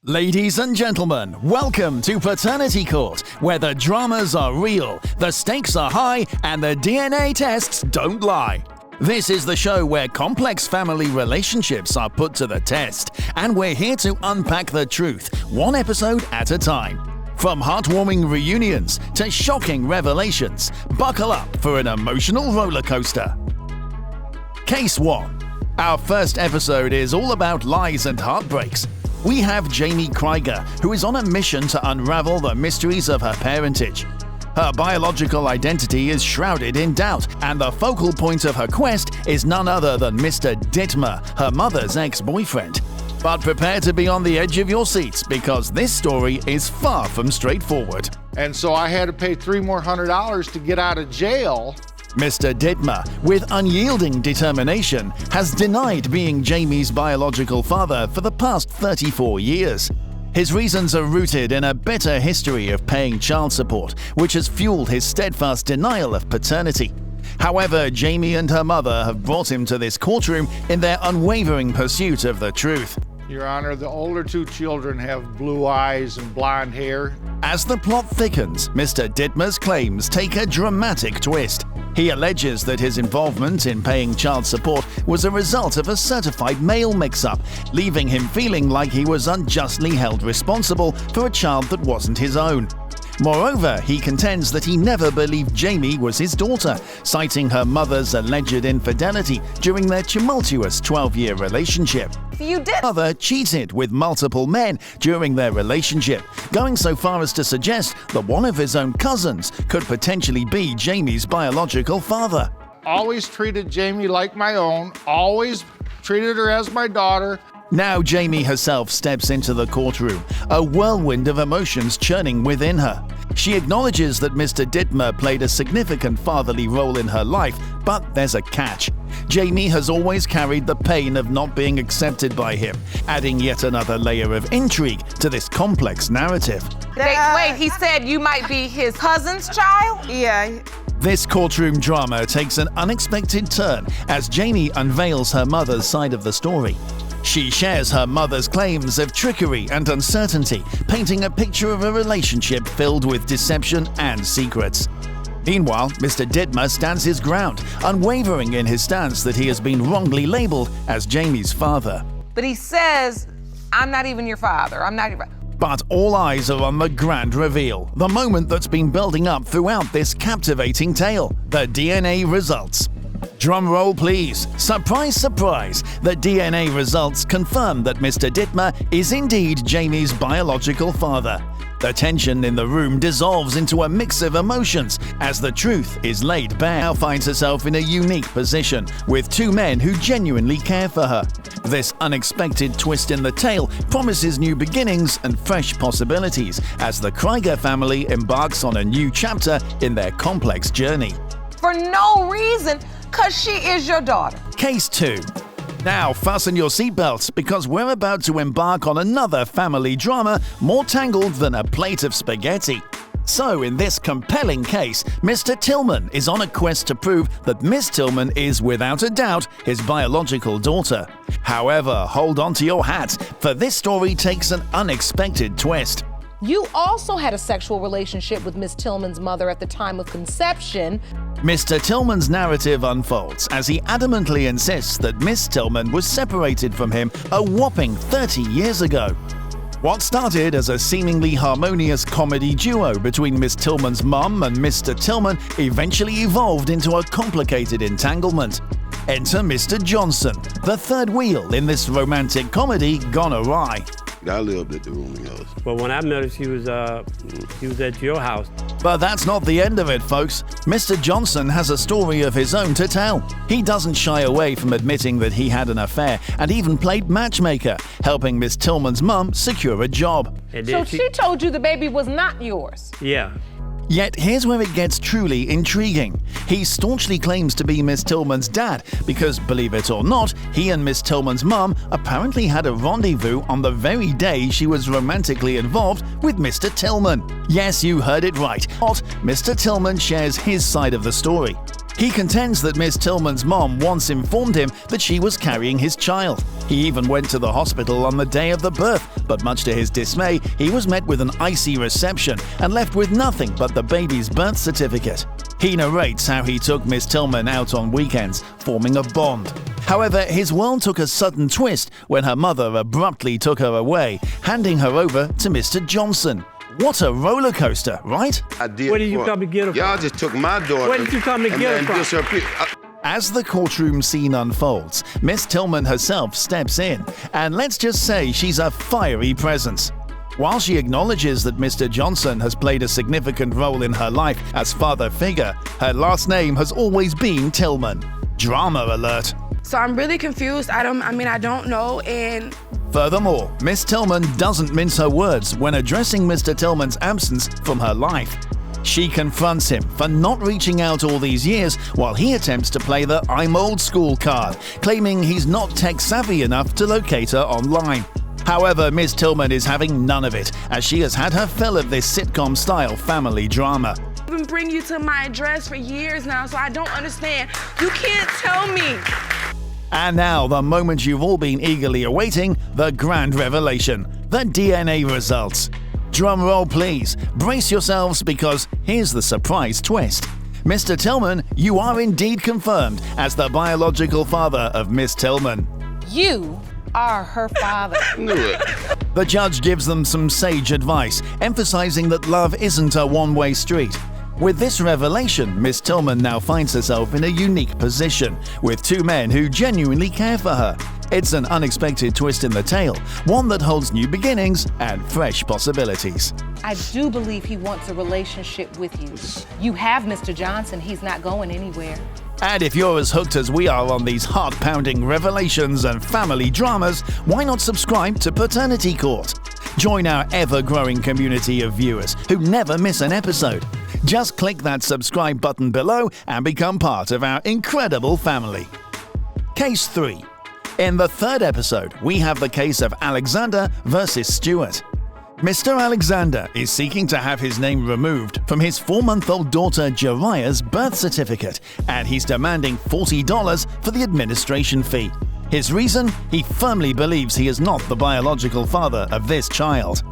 Ladies and gentlemen, welcome to Paternity Court, where the dramas are real, the stakes are high, and the DNA tests don't lie. This is the show where complex family relationships are put to the test, and we're here to unpack the truth, one episode at a time. From heartwarming reunions to shocking revelations, buckle up for an emotional roller coaster. Case 1. Our first episode is all about lies and heartbreaks. We have Jamie Krieger, who is on a mission to unravel the mysteries of her parentage. Her biological identity is shrouded in doubt, and the focal point of her quest is none other than Mr. Dmer, her mother's ex-boyfriend. But prepare to be on the edge of your seats, because this story is far from straightforward. And so I had to pay $300 more to get out of jail. Mr. Dmer, with unyielding determination, has denied being Jamie's biological father for the past 34 years. His reasons are rooted in a bitter history of paying child support, which has fueled his steadfast denial of paternity. However, Jamie and her mother have brought him to this courtroom in their unwavering pursuit of the truth. Your Honor, the older two children have blue eyes and blonde hair. As the plot thickens, Mr. Dmer's claims take a dramatic twist. He alleges that his involvement in paying child support was a result of a certified mail mix-up, leaving him feeling like he was unjustly held responsible for a child that wasn't his own. Moreover, he contends that he never believed Jamie was his daughter, citing her mother's alleged infidelity during their tumultuous 12-year relationship. Mother cheated with multiple men during their relationship, going so far as to suggest that one of his own cousins could potentially be Jamie's biological father. Always treated Jamie like my own, always treated her as my daughter. Now Jamie herself steps into the courtroom, a whirlwind of emotions churning within her. She acknowledges that Mr. Dmer played a significant fatherly role in her life, but there's a catch. Jamie has always carried the pain of not being accepted by him, adding yet another layer of intrigue to this complex narrative. Wait, he said you might be his cousin's child? Yeah. This courtroom drama takes an unexpected turn as Jamie unveils her mother's side of the story. She shares her mother's claims of trickery and uncertainty, painting a picture of a relationship filled with deception and secrets. Meanwhile, Mr. Dmer stands his ground, unwavering in his stance that he has been wrongly labeled as Jamie's father. But he says, I'm not even your father. I'm not your father. But all eyes are on the grand reveal, the moment that's been building up throughout this captivating tale, the DNA results. Drum roll please. Surprise, surprise. The DNA results confirm that Mr. Dmer is indeed Jamie's biological father. The tension in the room dissolves into a mix of emotions as the truth is laid bare. Now finds herself in a unique position with two men who genuinely care for her. This unexpected twist in the tale promises new beginnings and fresh possibilities as the Krieger family embarks on a new chapter in their complex journey. For no reason, because she is your daughter. Case 2. Now fasten your seatbelts because we're about to embark on another family drama more tangled than a plate of spaghetti. So in this compelling case, Mr. Tillman is on a quest to prove that Miss Tillman is without a doubt his biological daughter. However, hold on to your hats, for this story takes an unexpected twist. You also had a sexual relationship with Miss Tillman's mother at the time of conception. Mr. Tillman's narrative unfolds as he adamantly insists that Miss Tillman was separated from him a whopping 30 years ago. What started as a seemingly harmonious comedy duo between Miss Tillman's mum and Mr. Tillman eventually evolved into a complicated entanglement. Enter Mr. Johnson, the third wheel in this romantic comedy gone awry. I lived at the rooming house. Well, when I met her, she was at your house. But that's not the end of it, folks. Mr. Johnson has a story of his own to tell. He doesn't shy away from admitting that he had an affair and even played matchmaker, helping Miss Tillman's mum secure a job. So she told you the baby was not yours? Yeah. Yet here's where it gets truly intriguing. He staunchly claims to be Miss Tillman's dad because, believe it or not, he and Miss Tillman's mum apparently had a rendezvous on the very day she was romantically involved with Mr. Tillman. Yes, you heard it right. Mr. Tillman shares his side of the story. He contends that Miss Tillman's mom once informed him that she was carrying his child. He even went to the hospital on the day of the birth, but much to his dismay, he was met with an icy reception and left with nothing but the baby's birth certificate. He narrates how he took Miss Tillman out on weekends, forming a bond. However, his world took a sudden twist when her mother abruptly took her away, handing her over to Mr. Johnson. What a roller coaster, right? I did. Where did you come to get her from? Y'all just took my daughter. Where did you come to get her from? As the courtroom scene unfolds, Miss Tillman herself steps in, and let's just say she's a fiery presence. While she acknowledges that Mr. Johnson has played a significant role in her life as father figure, her last name has always been Tillman. Drama alert. So I'm really confused. I don't know, and Furthermore, Miss Tillman doesn't mince her words when addressing Mr. Tillman's absence from her life. She confronts him for not reaching out all these years while he attempts to play the "I'm old school" card, claiming he's not tech-savvy enough to locate her online. However, Miss Tillman is having none of it, as she has had her fill of this sitcom-style family drama. I've been bringing you to my address for years now, so I don't understand. You can't tell me. And now, the moment you've all been eagerly awaiting, the grand revelation, the DNA results. Drum roll please, brace yourselves because here's the surprise twist. Mr. Tillman, you are indeed confirmed as the biological father of Miss Tillman. You are her father. The judge gives them some sage advice, emphasizing that love isn't a one-way street. With this revelation, Miss Tillman now finds herself in a unique position, with two men who genuinely care for her. It's an unexpected twist in the tale, one that holds new beginnings and fresh possibilities. I do believe he wants a relationship with you. You have Mr. Johnson, he's not going anywhere. And if you're as hooked as we are on these heart-pounding revelations and family dramas, why not subscribe to Paternity Court? Join our ever-growing community of viewers who never miss an episode. Just click that subscribe button below and become part of our incredible family. Case 3. In the third episode, we have the case of Alexander versus Stewart. Mr. Alexander is seeking to have his name removed from his 4-month-old daughter Jariah's birth certificate, and he's demanding $40 for the administration fee. His reason? He firmly believes he is not the biological father of this child.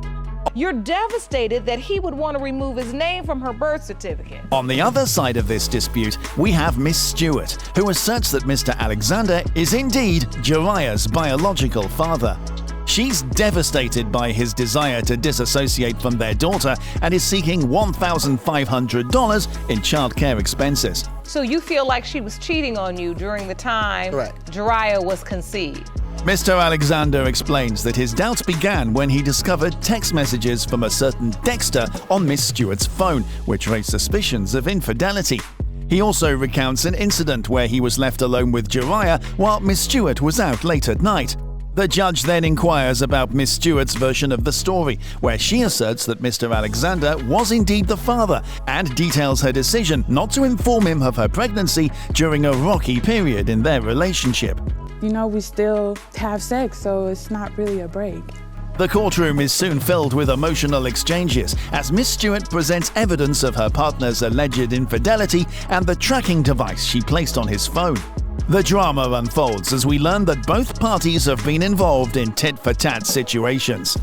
You're devastated that he would want to remove his name from her birth certificate. On the other side of this dispute, we have Miss Stewart, who asserts that Mr. Alexander is indeed Jariah's biological father. She's devastated by his desire to disassociate from their daughter and is seeking $1,500 in childcare expenses. So you feel like she was cheating on you during the time Jariah was conceived? Mr. Alexander explains that his doubts began when he discovered text messages from a certain Dexter on Miss Stewart's phone, which raised suspicions of infidelity. He also recounts an incident where he was left alone with Jariah while Miss Stewart was out late at night. The judge then inquires about Miss Stewart's version of the story, where she asserts that Mr. Alexander was indeed the father and details her decision not to inform him of her pregnancy during a rocky period in their relationship. You know, we still have sex, so it's not really a break. The courtroom is soon filled with emotional exchanges as Miss Stewart presents evidence of her partner's alleged infidelity and the tracking device she placed on his phone. The drama unfolds as we learn that both parties have been involved in tit-for-tat situations.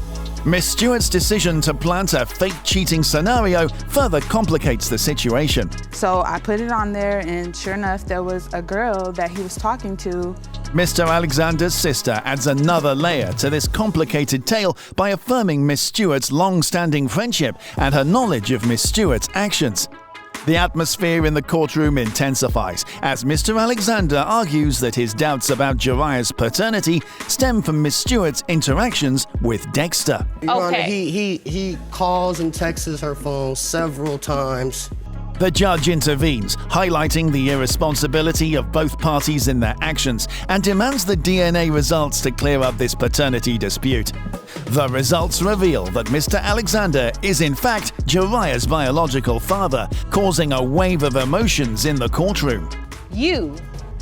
Miss Stewart's decision to plant a fake cheating scenario further complicates the situation. So I put it on there, and sure enough, there was a girl that he was talking to. Mr. Alexander's sister adds another layer to this complicated tale by affirming Miss Stewart's long-standing friendship and her knowledge of Miss Stewart's actions. The atmosphere in the courtroom intensifies as Mr. Alexander argues that his doubts about Jariah's paternity stem from Miss Stewart's interactions with Dexter. Okay. He calls and texts her phone several times. The judge intervenes, highlighting the irresponsibility of both parties in their actions, and demands the DNA results to clear up this paternity dispute. The results reveal that Mr. Alexander is in fact Jariah's biological father, causing a wave of emotions in the courtroom. You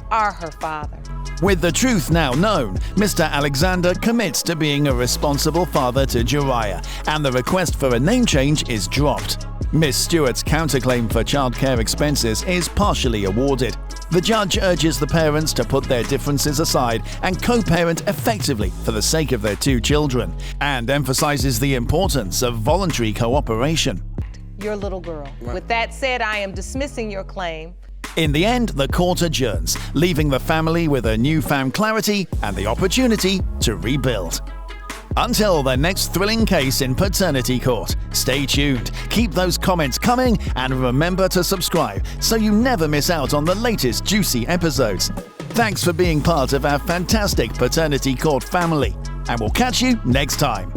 are her father. With the truth now known, Mr. Alexander commits to being a responsible father to Jariah, and the request for a name change is dropped. Miss Stewart's counterclaim for childcare expenses is partially awarded. The judge urges the parents to put their differences aside and co-parent effectively for the sake of their 2 children, and emphasizes the importance of voluntary cooperation. Your little girl. With that said, I am dismissing your claim. In the end, the court adjourns, leaving the family with a newfound clarity and the opportunity to rebuild. Until the next thrilling case in paternity court, stay tuned, keep those comments coming, and remember to subscribe so you never miss out on the latest juicy episodes. Thanks for being part of our fantastic paternity court family, and we'll catch you next time.